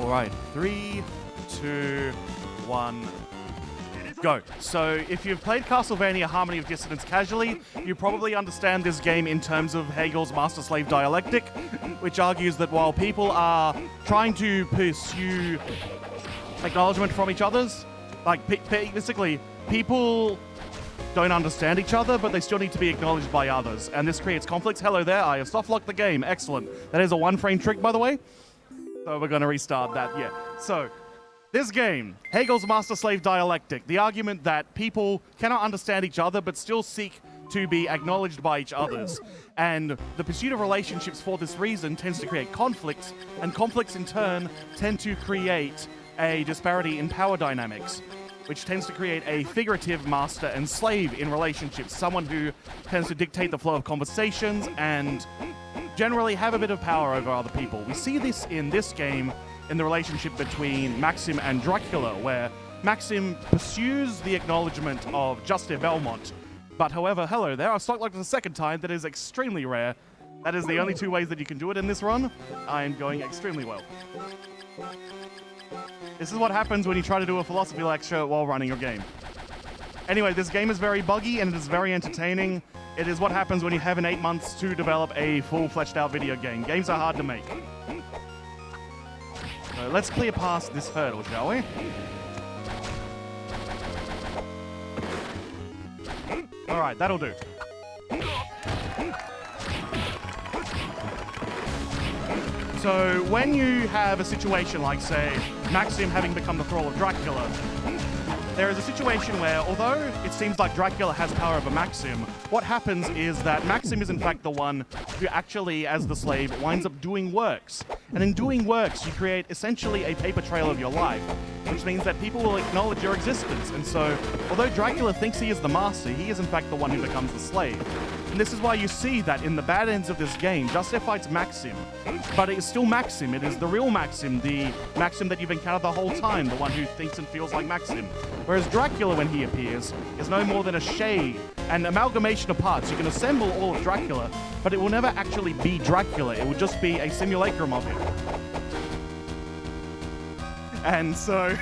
right, 3, 2, 1, go. So if you've played Castlevania Harmony of Dissonance casually, you probably understand this game in terms of Hegel's master-slave dialectic, which argues that while people are trying to pursue acknowledgement from each other's, like basically people don't understand each other, but they still need to be acknowledged by others, and this creates conflicts. Hello there, I have soft-locked the game. Excellent. That is a one-frame trick, by the way. So we're going to restart that, yeah. So, this game, Hegel's master-slave dialectic, the argument that people cannot understand each other, but still seek to be acknowledged by each others. And the pursuit of relationships for this reason tends to create conflicts, and conflicts in turn tend to create a disparity in power dynamics, which tends to create a figurative master and slave in relationships, someone who tends to dictate the flow of conversations and generally have a bit of power over other people. We see this in this game in the relationship between Maxim and Dracula, where Maxim pursues the acknowledgement of Juste Belmont. But however, hello there, I've stock locked it a second time. That is extremely rare. That is the only two ways that you can do it in this run. I am going extremely well. This is what happens when you try to do a philosophy lecture while running your game. Anyway, this game is very buggy and it is very entertaining. It is what happens when you have 8 months to develop a full fleshed out video game. Games are hard to make. So let's clear past this hurdle, shall we? Alright, that'll do. So when you have a situation like, say, Maxim having become the thrall of Dracula, there is a situation where, although it seems like Dracula has power over Maxim, what happens is that Maxim is in fact the one who actually, as the slave, winds up doing works. And in doing works, you create essentially a paper trail of your life, which means that people will acknowledge your existence. And so, although Dracula thinks he is the master, he is in fact the one who becomes the slave. And this is why you see that in the bad ends of this game, Juste fights Maxim, but it is still Maxim. It is the real Maxim, the Maxim that you've encountered the whole time, the one who thinks and feels like Maxim. Whereas Dracula, when he appears, is no more than a shade, an amalgamation of parts. You can assemble all of Dracula, but it will never actually be Dracula. It will just be a simulacrum of him. And so,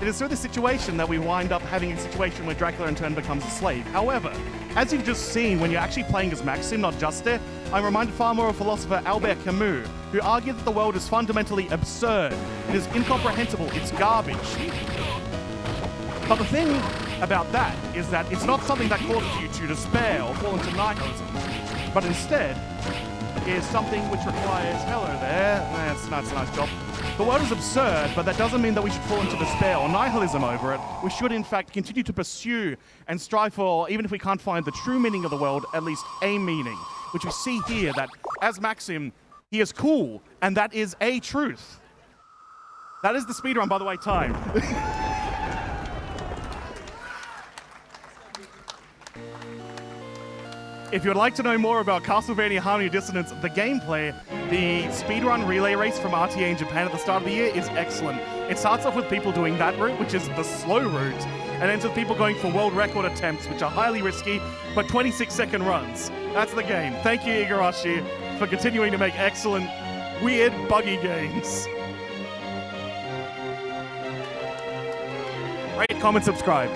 it is through this situation that we wind up having a situation where Dracula in turn becomes a slave. However, as you've just seen, when you're actually playing as Maxim, not Juste, I'm reminded far more of philosopher Albert Camus, who argued that the world is fundamentally absurd. It is incomprehensible. It's garbage. But the thing about that is that it's not something that causes you to despair or fall into nihilism, but instead is something which requires, hello there, that's a nice job. The world is absurd, but that doesn't mean that we should fall into despair or nihilism over it. We should, in fact, continue to pursue and strive for, even if we can't find the true meaning of the world, at least a meaning, which we see here that, as Maxim, he is cool, and that is a truth. That is the speedrun, by the way, time. If you'd like to know more about Castlevania Harmony of Dissonance, the gameplay, the speedrun relay race from RTA in Japan at the start of the year is excellent. It starts off with people doing that route, which is the slow route, and ends with people going for world record attempts, which are highly risky, but 26-second runs. That's the game. Thank you, Igarashi, for continuing to make excellent, weird, buggy games. Rate, comment, subscribe.